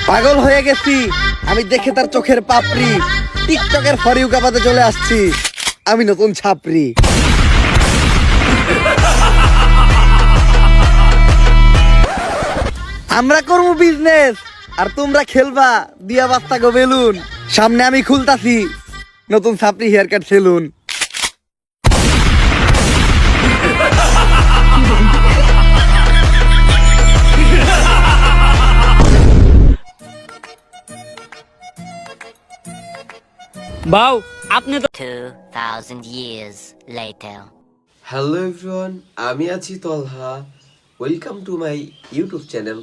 পাগল হয়ে গেছি আমি দেখে তার চোখের পাপড়ি। টিকটকের ফরিউ কাপাতে চলে আসছি আমি নতুন ছাপরি। আমরা করবো বিজনেস আর তোমরা খেলবা দিয়া বাস্তা গো বেলুন। সামনে আমি খুলতাছি নতুন ছাপরি হেয়ার কাট সেলুন। বাউ আপনি তো 2,000 years later. হ্যালো এভরিওয়ান, আমি আছি Talha. Welcome to my YouTube channel.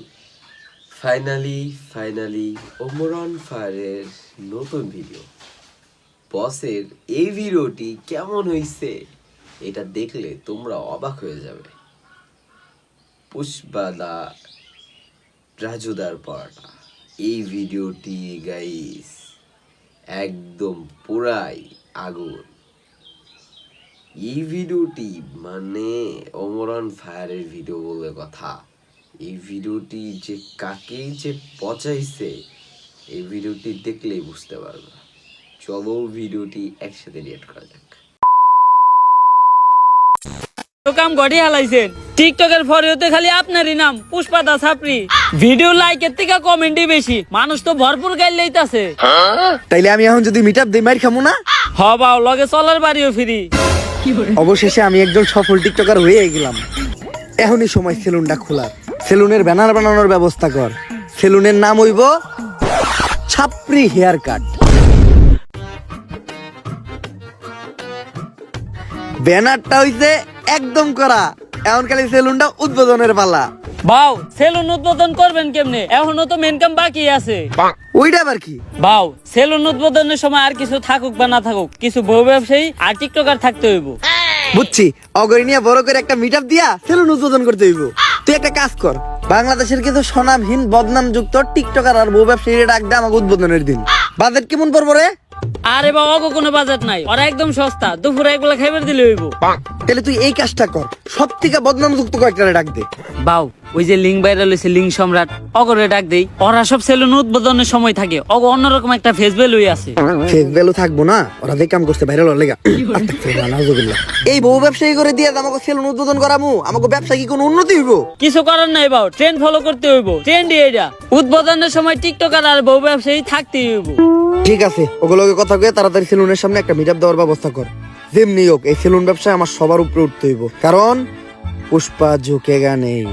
Finally ওমরন ফায়ারের নতুন ভিডিও। বসের এই ভিডিওটি কেমন হয়েছে এটা দেখলে তোমরা অবাক হয়ে যাবে। পুষ্পাদা রাজুদার পড়া এই ভিডিওটি গাইস একদম পুরাই আগুন। এই ভিডিওটি মানে ওমরন ফায়ারের ভিডিও বলে কথা। এই ভিডিওটি যে কাকে যে পচাইছে এই ভিডিওটি দেখলেই বুঝতে পারবে। চলো ভিডিওটি একসাথে রিয়েক্ট করা যাক। কাম গড়ি হালাইছেন টিকটকের ফরিওতে খালি আপনারই নাম পুষ্পাদা ছাপরি। ভিডিও লাইকের থেকে কমেন্টই বেশি, মানুষ তো ভরপুর গাইল লইতাছে। তাইলে আমি এখন যদি মিট আপ দিই মাইর খামু না? হ বাউ লগে চলার বাড়িও ফ্রি। অবশেষে আমি একজন সফল টিকটকার হয়ে গেলাম। এখনই সময় সেলুনটা খোলার। সেলুনের ব্যানার বানানোর ব্যবস্থা কর। সেলুনের নাম হইব ছাপরি হেয়ার কাট। ব্যানারটা হইছে একদম করা, এখন খালি সেলুনটা উদ্বোধনের পালা। বাউ সেলুন উদ্বোধন করবেন কেমনে? এখনো তো মেন কাম বাকি আছে। ওইটা আবার কি? বাউ সেলুন উদ্বোধনের সময় আর কিছু থাকুক বা না থাকুক, কিছু বউ ব্যবসায়ী আর টিকটকার থাকতে হইব। বুঝছি, অগরি নিয়ে বড় করে একটা মিট আপ দিয়া সেলুন উদ্বোধন করতে হইব। তুই একটা কাজ কর, বাংলাদেশের কিছু স্বনামহীন বদনাম যুক্ত টিকটকার আর বউ ব্যবসায়ীরা ডাক দে আমাকে উদ্বোধনের দিন। বাজেট কেমন পড়বো রে? আরে বাবা অগো কোনো বাজেট নাই, ওরা একদম সস্তা, দুপুরে একবেলা খাইবার দিলে হইব। তাহলে তুই এই কাজটা কর, সব থেকে বদনাম যুক্ত কয়েকটা ডাক দে। বাউ ওই যে লিঙ্ক ভাইরাল হইছে লিঙ্ক সম্রাট, অগরে ডাক দেই। ওরা সব সেলুন উদ্বোধনের সময় থাকে, অগ অন্যরকম একটা ফেস ভ্যালু আছে। ফেস ভ্যালু থাকবো না, ওরা যে কাম করতে ভাইরাল হওয়ার লেগা। নাউজুবিল্লাহ। এই বউ ব্যবসায়ী করে দিয়ে আমাকে সেলুন উদ্বোধন করামু, আমাকে ব্যবসা কি কোনো উন্নতি হইব? কিছু করার নাই বাউ, ট্রেন্ড ফলো করতে হইব। ট্রেন্ডই এটা, উদ্বোধনের সময় টিকটকার আর বউ ব্যবসায়ী থাকতেই হইব। ঠিক আছে, ওগুলোকে কথা কয়ে তাড়াতাড়ি সেলুনের সামনে একটা মিট আপ দেওয়ার ব্যবস্থা কর। যেমনি হোক এই সেলুন ব্যবসায় আমার সবার উপরে উঠতে হইব, কারণ পুষ্পা ঝুঁকেগা নেই।